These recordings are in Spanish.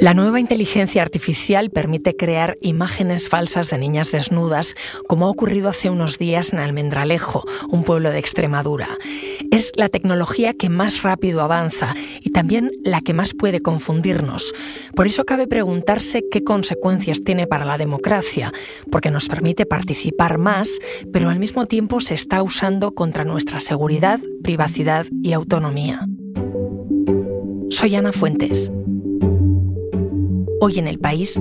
La nueva inteligencia artificial permite crear imágenes falsas de niñas desnudas, como ha ocurrido hace unos días en Almendralejo, un pueblo de Extremadura. Es la tecnología que más rápido avanza y también la que más puede confundirnos. Por eso cabe preguntarse qué consecuencias tiene para la democracia, porque nos permite participar más, pero al mismo tiempo se está usando contra nuestra seguridad, privacidad y autonomía. Soy Ana Fuentes. Hoy en El País,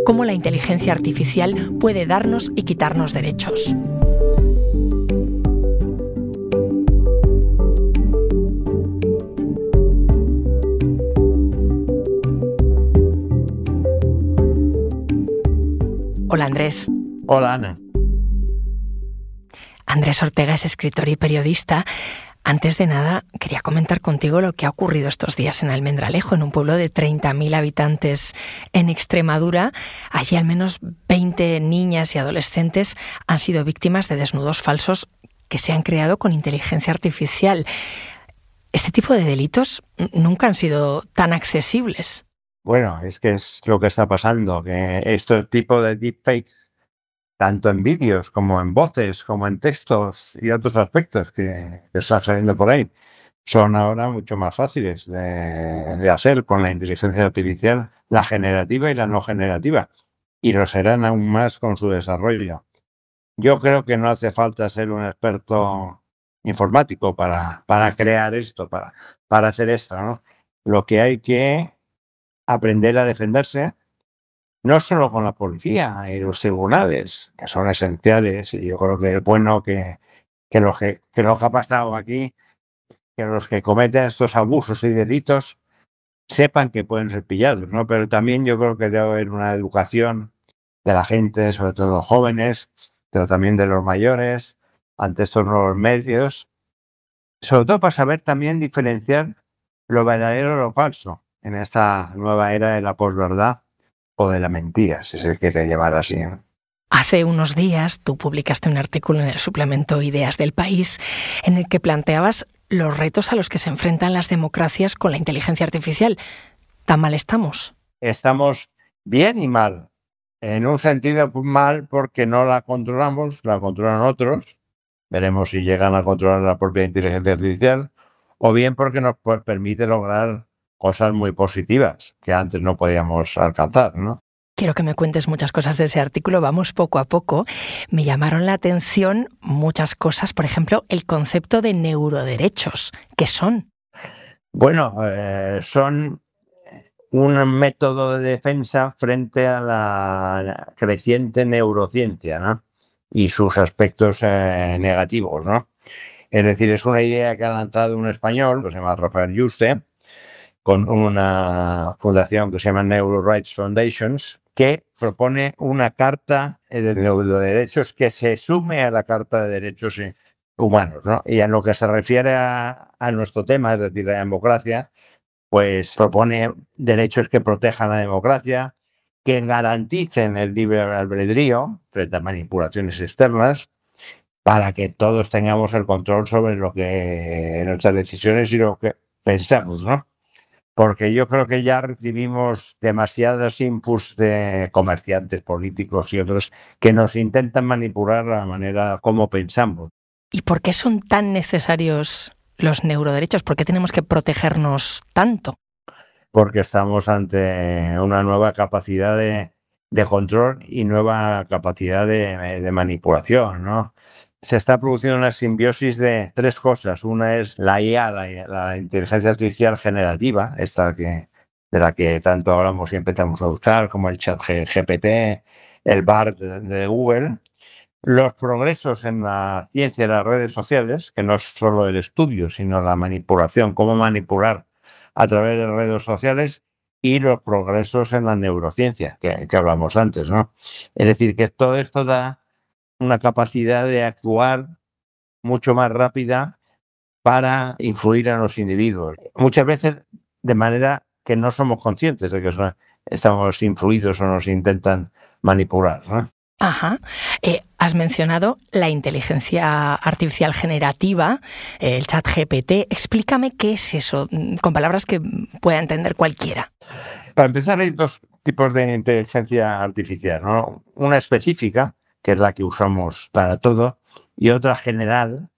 cómo la inteligencia artificial puede darnos y quitarnos derechos. Hola Andrés. Hola Ana. Andrés Ortega es escritor y periodista. Antes de nada, quería comentar contigo lo que ha ocurrido estos días en Almendralejo, en un pueblo de 30.000 habitantes en Extremadura. Allí al menos 20 niñas y adolescentes han sido víctimas de desnudos falsos que se han creado con inteligencia artificial. Este tipo de delitos nunca han sido tan accesibles. Bueno, es que es lo que está pasando, que este tipo de deepfake, tanto en vídeos como en voces, como en textos y otros aspectos que están saliendo por ahí, son ahora mucho más fáciles de hacer con la inteligencia artificial, la generativa y la no generativa, y lo serán aún más con su desarrollo. Yo creo que no hace falta ser un experto informático para crear esto, para hacer esto, ¿no? Lo que hay que aprender a defenderse, no solo con la policía y los tribunales, que son esenciales, y yo creo que es bueno que lo que ha pasado aquí, que los que cometen estos abusos y delitos sepan que pueden ser pillados, ¿no? Pero también yo creo que debe haber una educación de la gente, sobre todo los jóvenes, pero también de los mayores, ante estos nuevos medios, sobre todo para saber también diferenciar lo verdadero de lo falso en esta nueva era de la posverdad o de la mentira, si se quiere llamar así, ¿no? Hace unos días tú publicaste un artículo en el suplemento Ideas del País en el que planteabas los retos a los que se enfrentan las democracias con la inteligencia artificial. ¿Tan mal estamos? Estamos bien y mal. En un sentido mal porque no la controlamos, la controlan otros. Veremos si llegan a controlar la propia inteligencia artificial. O bien porque nos permite lograr cosas muy positivas que antes no podíamos alcanzar, ¿no? Quiero que me cuentes muchas cosas de ese artículo, vamos poco a poco. Me llamaron la atención muchas cosas, por ejemplo, el concepto de neuroderechos. ¿Qué son? Bueno, son un método de defensa frente a la creciente neurociencia, ¿no? Y sus aspectos negativos, ¿no? Es decir, es una idea que ha lanzado un español, que se llama Rafael Yuste, con una fundación que se llama Neuro Rights Foundations, que propone una carta de neuroderechos que se sume a la Carta de Derechos Humanos, ¿no? Y en lo que se refiere a nuestro tema, es decir, la democracia, pues propone derechos que protejan la democracia, que garanticen el libre albedrío frente a manipulaciones externas, para que todos tengamos el control sobre lo que nuestras decisiones y lo que pensamos, ¿no? Porque yo creo que ya recibimos demasiados inputs de comerciantes, políticos y otros que nos intentan manipular la manera como pensamos. ¿Y por qué son tan necesarios los neuroderechos? ¿Por qué tenemos que protegernos tanto? Porque estamos ante una nueva capacidad de control y nueva capacidad de manipulación, ¿no? Se está produciendo una simbiosis de tres cosas. Una es la IA, la inteligencia artificial generativa, de la que tanto hablamos y empezamos a usar, como el chat GPT, el BART de Google. Los progresos en la ciencia y las redes sociales, que no es solo el estudio, sino la manipulación, cómo manipular a través de redes sociales, y los progresos en la neurociencia, que hablamos antes, ¿no? Es decir, que todo esto da una capacidad de actuar mucho más rápida para influir en los individuos. Muchas veces de manera que no somos conscientes de que estamos influidos o nos intentan manipular, ¿no? Ajá. has mencionado la inteligencia artificial generativa, el ChatGPT. Explícame qué es eso, con palabras que pueda entender cualquiera. Para empezar, hay dos tipos de inteligencia artificial, ¿no? Una específica, que es la que usamos para todo, y otra general,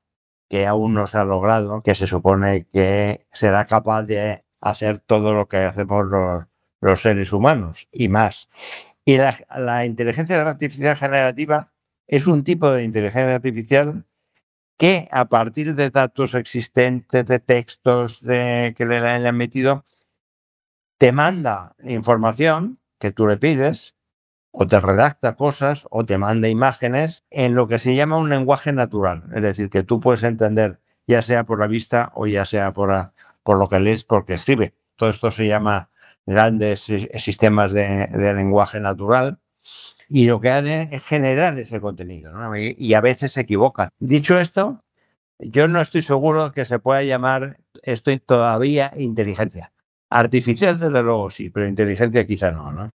que aún no se ha logrado, que se supone que será capaz de hacer todo lo que hacemos los seres humanos y más. Y la inteligencia artificial generativa es un tipo de inteligencia artificial que, a partir de datos existentes, de textos que le han metido, te manda información que tú le pides, o te redacta cosas, o te manda imágenes en lo que se llama un lenguaje natural. Es decir, que tú puedes entender, ya sea por la vista o ya sea por lo que lees, porque escribe. Todo esto se llama grandes sistemas de lenguaje natural. Y lo que hace es generar ese contenido, ¿no? Y a veces se equivocan. Dicho esto, yo no estoy seguro que se pueda llamar esto todavía inteligencia. Artificial, desde luego, sí, pero inteligencia quizá no, ¿no?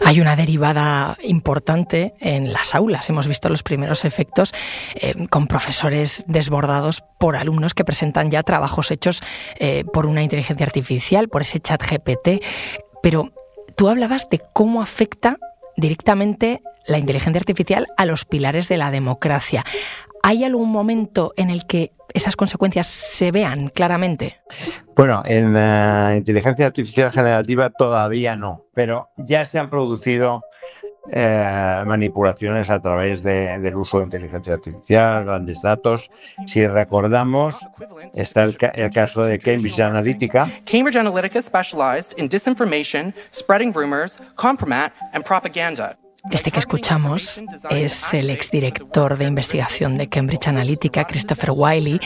Hay una derivada importante en las aulas. Hemos visto los primeros efectos con profesores desbordados por alumnos que presentan ya trabajos hechos por una inteligencia artificial, por ese ChatGPT. Pero tú hablabas de cómo afecta directamente la inteligencia artificial a los pilares de la democracia. ¿Hay algún momento en el que esas consecuencias se vean claramente? Bueno, en la inteligencia artificial generativa todavía no, pero ya se han producido manipulaciones a través del uso de inteligencia artificial, grandes datos. Si recordamos, está el caso de Cambridge Analytica. Cambridge Analytica specialized in disinformation, spreading rumors, compromat and propaganda. Este que escuchamos es el exdirector de investigación de Cambridge Analytica, Christopher Wylie.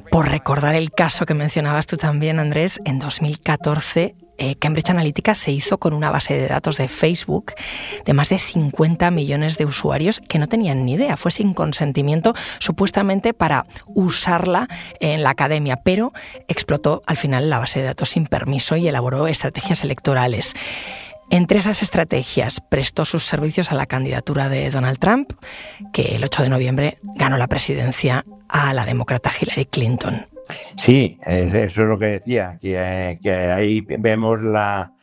Por recordar el caso que mencionabas tú también, Andrés, en 2014 Cambridge Analytica se hizo con una base de datos de Facebook de más de 50 millones de usuarios que no tenían ni idea. Fue sin consentimiento, supuestamente para usarla en la academia, pero explotó al final la base de datos sin permiso y elaboró estrategias electorales. Entre esas estrategias prestó sus servicios a la candidatura de Donald Trump, que el 8 de noviembre ganó la presidencia a la demócrata Hillary Clinton. Sí, eso es lo que decía, que ahí vemos la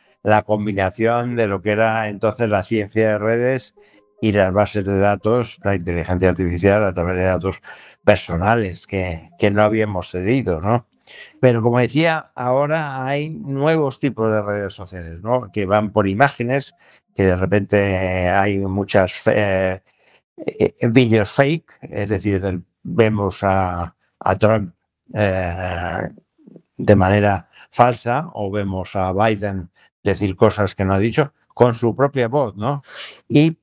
combinación de lo que era entonces la ciencia de redes y las bases de datos, la inteligencia artificial a través de datos personales que no habíamos cedido, ¿no? Pero como decía, ahora hay nuevos tipos de redes sociales, ¿no? Que van por imágenes, que de repente hay muchas vídeos fake, es decir, vemos a Trump de manera falsa, o vemos a Biden decir cosas que no ha dicho con su propia voz, ¿no? Y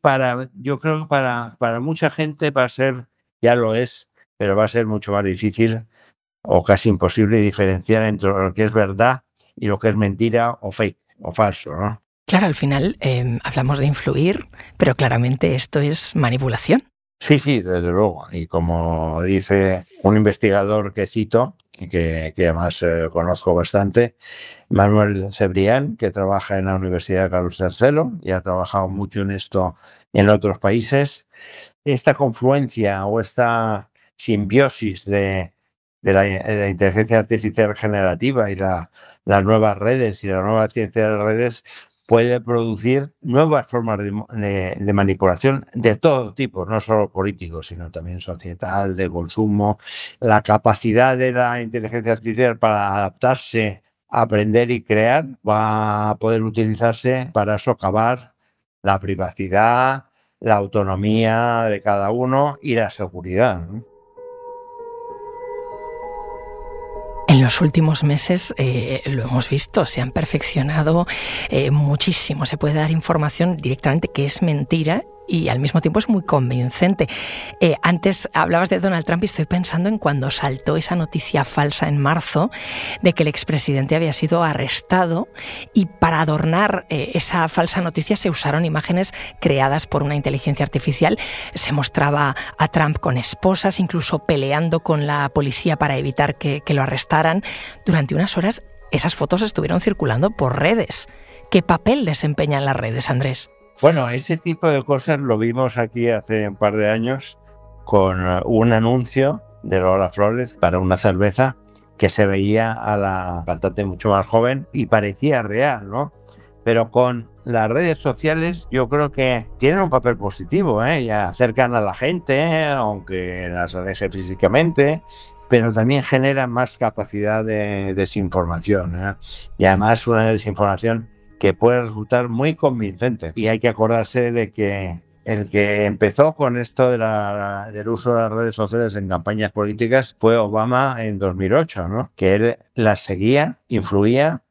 yo creo que para mucha gente va a ser, ya lo es, pero va a ser mucho más difícil o casi imposible diferenciar entre lo que es verdad y lo que es mentira o fake o falso, ¿no? Claro, al final hablamos de influir, pero claramente esto es manipulación. Sí, desde luego. Y como dice un investigador que cito, que además conozco bastante, Manuel Cebrián, que trabaja en la Universidad de Carlos III y ha trabajado mucho en esto en otros países, esta confluencia o esta simbiosis de la inteligencia artificial generativa y las nuevas redes y la nueva ciencia de redes puede producir nuevas formas de manipulación de todo tipo, no solo políticos, sino también societal, de consumo. La capacidad de la inteligencia artificial para adaptarse, aprender y crear va a poder utilizarse para socavar la privacidad, la autonomía de cada uno y la seguridad, ¿no? En los últimos meses lo hemos visto, se han perfeccionado muchísimo. Se puede dar información directamente que es mentira y al mismo tiempo es muy convincente. Antes hablabas de Donald Trump y estoy pensando en cuando saltó esa noticia falsa en marzo de que el expresidente había sido arrestado y para adornar esa falsa noticia se usaron imágenes creadas por una inteligencia artificial. Se mostraba a Trump con esposas, incluso peleando con la policía para evitar que lo arrestaran. Durante unas horas esas fotos estuvieron circulando por redes. ¿Qué papel desempeñan las redes, Andrés? Bueno, ese tipo de cosas lo vimos aquí hace un par de años con un anuncio de Lola Flores para una cerveza que se veía a la cantante mucho más joven y parecía real, ¿no? Pero con las redes sociales yo creo que tienen un papel positivo, ¿eh? Ya acercan a la gente, aunque las aleje físicamente, pero también generan más capacidad de desinformación, ¿eh? Y además una desinformación que puede resultar muy convincente. Y hay que acordarse de que el que empezó con esto del uso de las redes sociales en campañas políticas fue Obama en 2008, ¿no? Que él las seguía, influía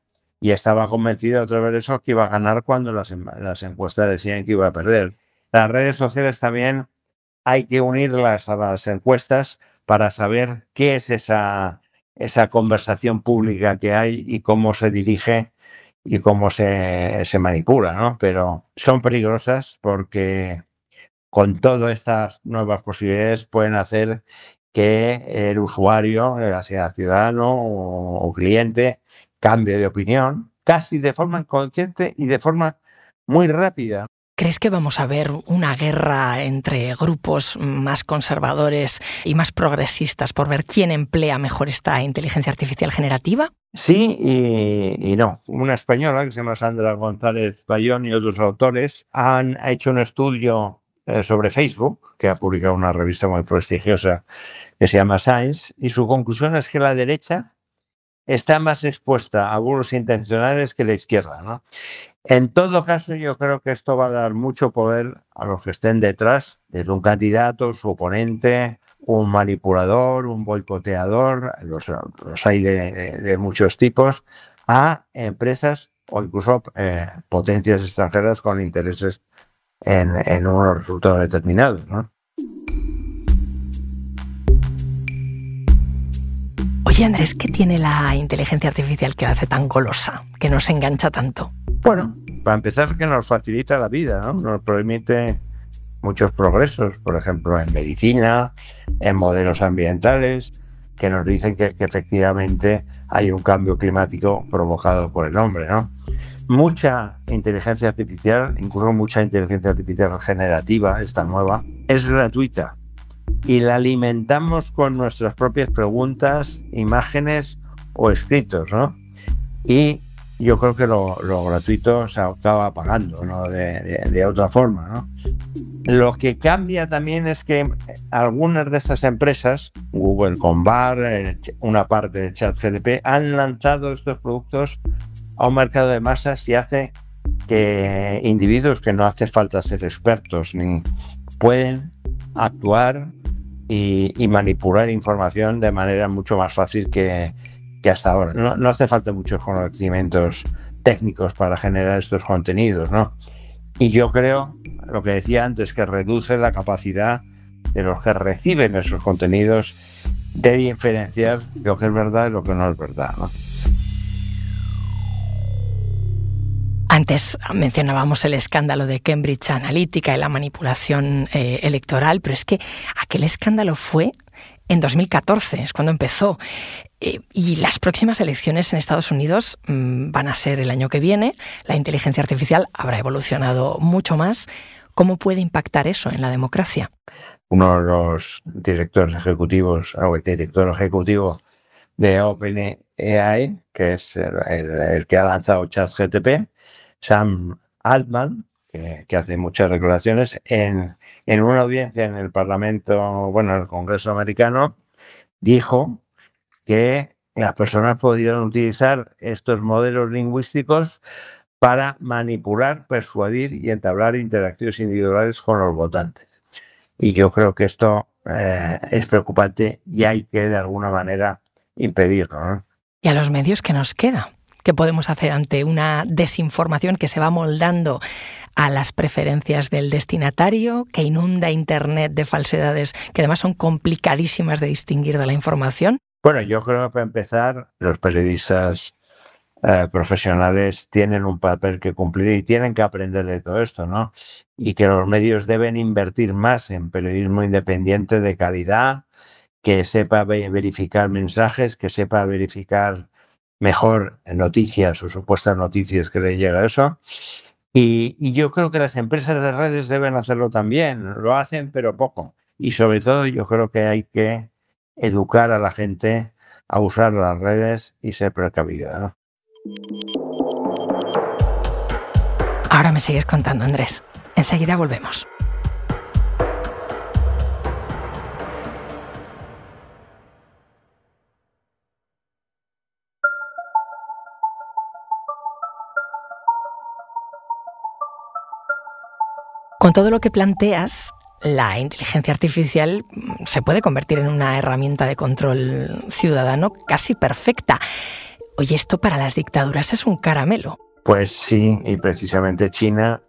y estaba convencido a través de eso que iba a ganar cuando las encuestas decían que iba a perder. Las redes sociales también hay que unirlas a las encuestas para saber qué es esa conversación pública que hay y cómo se dirige y cómo se manipula, ¿no? Pero son peligrosas porque con todas estas nuevas posibilidades pueden hacer que el usuario, sea ciudadano o cliente, cambie de opinión, casi de forma inconsciente y de forma muy rápida. ¿Crees que vamos a ver una guerra entre grupos más conservadores y más progresistas por ver quién emplea mejor esta inteligencia artificial generativa? Sí y no. Una española que se llama Sandra González Bayón y otros autores han hecho un estudio sobre Facebook, que ha publicado una revista muy prestigiosa que se llama Science, y su conclusión es que la derecha está más expuesta a bulos intencionales que la izquierda, ¿no? En todo caso, yo creo que esto va a dar mucho poder a los que estén detrás, desde un candidato, su oponente, un manipulador, un boicoteador, los hay de muchos tipos, a empresas o incluso potencias extranjeras con intereses en unos resultados determinados, ¿no? Oye, Andrés, ¿qué tiene la inteligencia artificial que la hace tan golosa, que nos engancha tanto? Bueno, para empezar, que nos facilita la vida, ¿no? Nos permite muchos progresos, por ejemplo, en medicina, en modelos ambientales, que nos dicen que efectivamente hay un cambio climático provocado por el hombre, ¿no? Mucha inteligencia artificial, incluso mucha inteligencia artificial generativa, esta nueva, es gratuita y la alimentamos con nuestras propias preguntas, imágenes o escritos, ¿no? Y yo creo que lo gratuito se acaba pagando, ¿no? De otra forma, ¿no? Lo que cambia también es que algunas de estas empresas, Google con Bard, una parte de ChatGPT, han lanzado estos productos a un mercado de masas y hace que individuos que no hace falta ser expertos ni pueden actuar y manipular información de manera mucho más fácil que hasta ahora. No hace falta muchos conocimientos técnicos para generar estos contenidos, ¿no? Y yo creo, lo que decía antes, que reduce la capacidad de los que reciben esos contenidos de diferenciar lo que es verdad y lo que no es verdad, ¿no? Antes mencionábamos el escándalo de Cambridge Analytica y la manipulación electoral, pero es que aquel escándalo fue en 2014, es cuando empezó. Y las próximas elecciones en Estados Unidos van a ser el año que viene. La inteligencia artificial habrá evolucionado mucho más. ¿Cómo puede impactar eso en la democracia? Uno de los directores ejecutivos, o el director ejecutivo de OpenAI, que es el que ha lanzado ChatGPT, Sam Altman, que hace muchas declaraciones, en una audiencia en el Parlamento, en el Congreso americano, dijo que las personas podrían utilizar estos modelos lingüísticos para manipular, persuadir y entablar interacciones individuales con los votantes. Y yo creo que esto es preocupante y hay que de alguna manera impedirlo, ¿no? ¿Y a los medios qué nos queda? ¿Qué podemos hacer ante una desinformación que se va moldando a las preferencias del destinatario, que inunda Internet de falsedades que además son complicadísimas de distinguir de la información? Bueno, yo creo que para empezar, los periodistas profesionales tienen un papel que cumplir y tienen que aprender de todo esto, ¿no? Y que los medios deben invertir más en periodismo independiente de calidad, que sepa verificar mensajes, que sepa verificar mejor noticias o supuestas noticias que le llega a eso. Y yo creo que las empresas de redes deben hacerlo también. Lo hacen, pero poco. Y sobre todo yo creo que hay que educar a la gente a usar las redes y ser precavida, ¿no? Ahora me sigues contando, Andrés. Enseguida volvemos. Con todo lo que planteas, la inteligencia artificial se puede convertir en una herramienta de control ciudadano casi perfecta. Oye, esto para las dictaduras es un caramelo. Pues sí, y precisamente China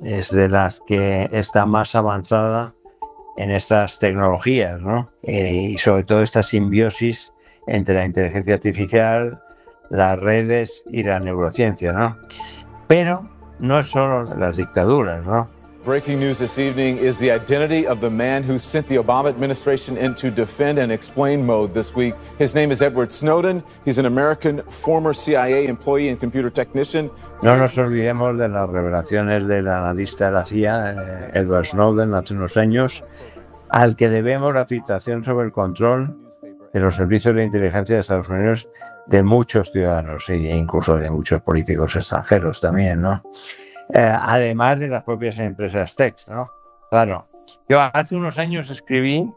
es de las que está más avanzada en estas tecnologías, ¿no? Y sobre todo esta simbiosis entre la inteligencia artificial, las redes y la neurociencia, ¿no? Pero no es solo las dictaduras, ¿no? Breaking news this evening is the identity of the man who sent the Obama administration into defend and explain mode this week. His name is Edward Snowden. He's an American former CIA employee and computer technician. No nos olvidemos de las revelaciones del analista de la CIA, Edward Snowden, hace unos años, al que debemos la filtración sobre el control de los servicios de inteligencia de Estados Unidos de muchos ciudadanos e incluso de muchos políticos extranjeros también, ¿no? Además de las propias empresas tech, ¿no? Claro, yo hace unos años escribí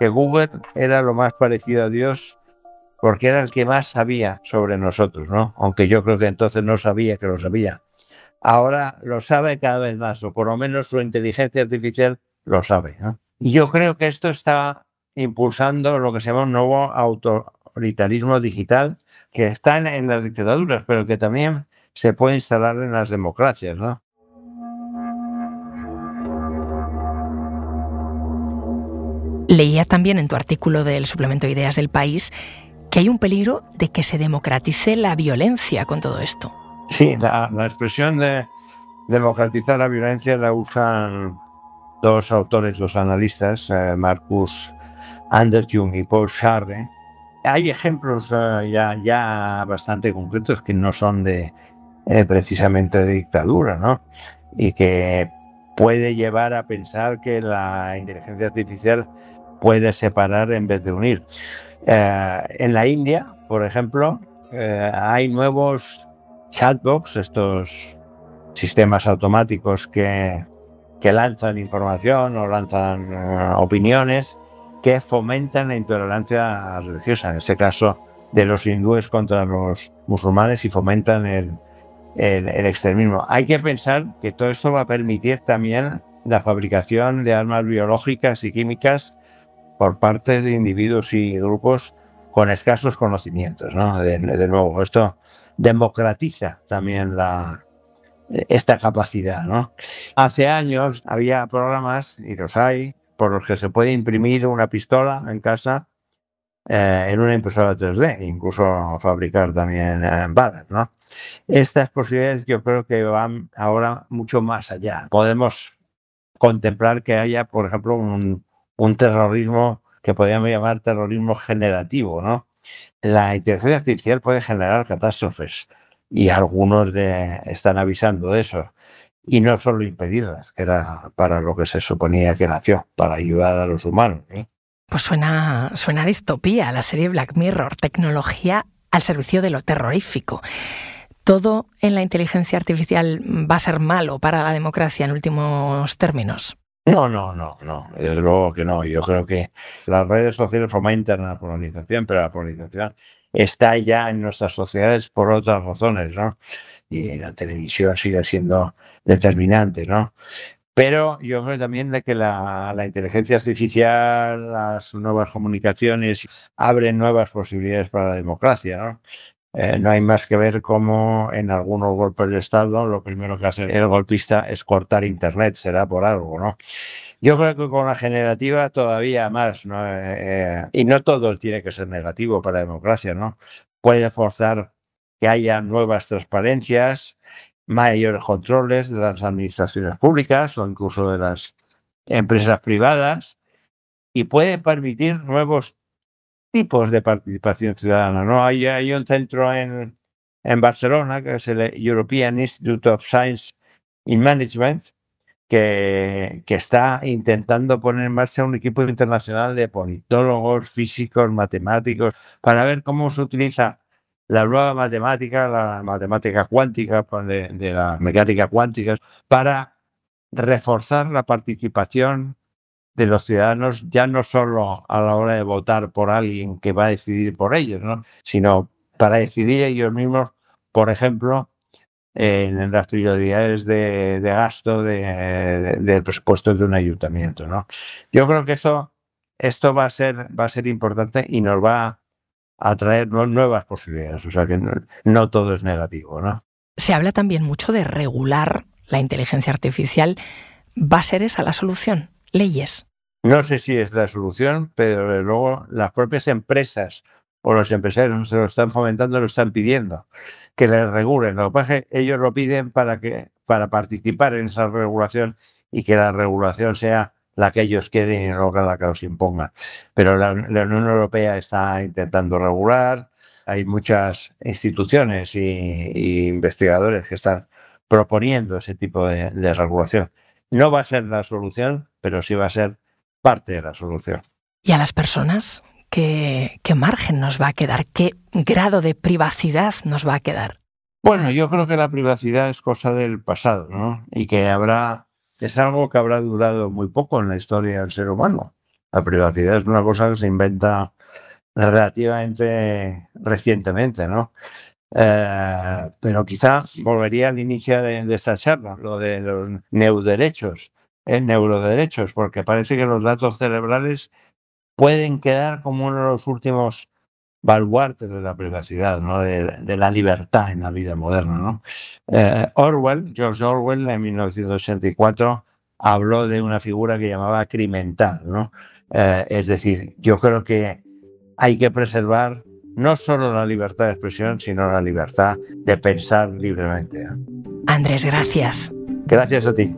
que Google era lo más parecido a Dios porque era el que más sabía sobre nosotros, ¿no? Aunque yo creo que entonces no sabía que lo sabía. Ahora lo sabe cada vez más, o por lo menos su inteligencia artificial lo sabe, ¿no? Y yo creo que esto está impulsando lo que se llama un nuevo autoritarismo digital que está en las dictaduras, pero que también se puede instalar en las democracias, ¿no? Leía también en tu artículo del suplemento Ideas del País que hay un peligro de que se democratice la violencia con todo esto. Sí, la expresión de democratizar la violencia la usan dos autores, dos analistas, Marcus Anderjung y Paul Scharre. Hay ejemplos ya bastante concretos que no son de precisamente de dictadura, ¿no? Y que puede llevar a pensar que la inteligencia artificial puede separar en vez de unir. En la India, por ejemplo, hay nuevos chatbots, estos sistemas automáticos que lanzan información o lanzan opiniones que fomentan la intolerancia religiosa, en este caso de los hindúes contra los musulmanes, y fomentan el extremismo. Hay que pensar que todo esto va a permitir también la fabricación de armas biológicas y químicas por parte de individuos y grupos con escasos conocimientos, ¿no? De nuevo, esto democratiza también esta capacidad, ¿no? Hace años había programas, y los hay, por los que se puede imprimir una pistola en casa en una impresora 3D, incluso fabricar también balas, ¿no? Estas posibilidades yo creo que van ahora mucho más allá. Podemos contemplar que haya, por ejemplo, un terrorismo que podríamos llamar terrorismo generativo, ¿no? La inteligencia artificial puede generar catástrofes y algunos están avisando de eso. Y no solo impedirlas, que era para lo que se suponía que nació, para ayudar a los humanos, ¿eh? Pues suena a distopía, la serie Black Mirror, tecnología al servicio de lo terrorífico. ¿Todo en la inteligencia artificial va a ser malo para la democracia en últimos términos? No, desde luego que no. Yo creo que las redes sociales fomentan la polarización, pero la polarización está ya en nuestras sociedades por otras razones, ¿no? Y la televisión sigue siendo determinante, ¿no? Pero yo creo también de que la inteligencia artificial, las nuevas comunicaciones abren nuevas posibilidades para la democracia, ¿no? No hay más que ver cómo en algunos golpes de Estado lo primero que hace el golpista es cortar Internet, será por algo, ¿no? Yo creo que con la generativa todavía más, ¿no? Y no todo tiene que ser negativo para la democracia, ¿no? Puede forzar que haya nuevas transparencias, mayores controles de las administraciones públicas o incluso de las empresas privadas, y puede permitir nuevos tipos de participación ciudadana, ¿no? Hay un centro en Barcelona, que es el European Institute of Science in Management, que está intentando poner en marcha un equipo internacional de politólogos, físicos, matemáticos, para ver cómo se utiliza la nueva matemática, la matemática cuántica, de la mecánica cuántica, para reforzar la participación de los ciudadanos, ya no solo a la hora de votar por alguien que va a decidir por ellos, ¿no?, sino para decidir ellos mismos, por ejemplo, en las prioridades de gasto del presupuesto de un ayuntamiento, ¿no? Yo creo que esto va a ser importante y nos va a traer nuevas posibilidades, o sea que no todo es negativo, ¿no? Se habla también mucho de regular la inteligencia artificial. ¿Va a ser esa la solución? ¿Leyes? No sé si es la solución, pero desde luego las propias empresas o los empresarios se lo están fomentando, lo están pidiendo, que les regulen. Lo que pasa es que ellos lo piden para participar en esa regulación y que la regulación sea la que ellos quieren y no la que los impongan. Pero la Unión Europea está intentando regular, hay muchas instituciones y investigadores que están proponiendo ese tipo de regulación. No va a ser la solución, pero sí va a ser parte de la solución. ¿Y a las personas? ¿Qué margen nos va a quedar? ¿Qué grado de privacidad nos va a quedar? Bueno, yo creo que la privacidad es cosa del pasado, ¿no? Y que es algo que habrá durado muy poco en la historia del ser humano. La privacidad es una cosa que se inventa relativamente recientemente, ¿no? Pero quizá volvería al inicio de esta charla, lo de los neuroderechos, porque parece que los datos cerebrales pueden quedar como uno de los últimos baluartes de la privacidad, ¿no?, de la libertad en la vida moderna, ¿no? George Orwell, en 1984, habló de una figura que llamaba crimental, ¿no? Es decir, yo creo que hay que preservar no solo la libertad de expresión, sino la libertad de pensar libremente, ¿no? Andrés, gracias. Gracias a ti.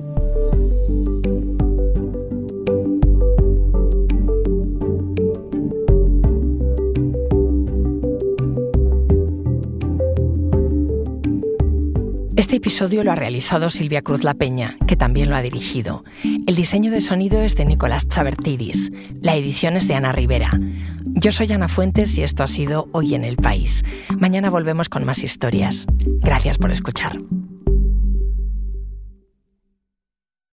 Este episodio lo ha realizado Silvia Cruz La Peña, que también lo ha dirigido. El diseño de sonido es de Nicolás Chavertidis. La edición es de Ana Rivera. Yo soy Ana Fuentes y esto ha sido Hoy en el País. Mañana volvemos con más historias. Gracias por escuchar.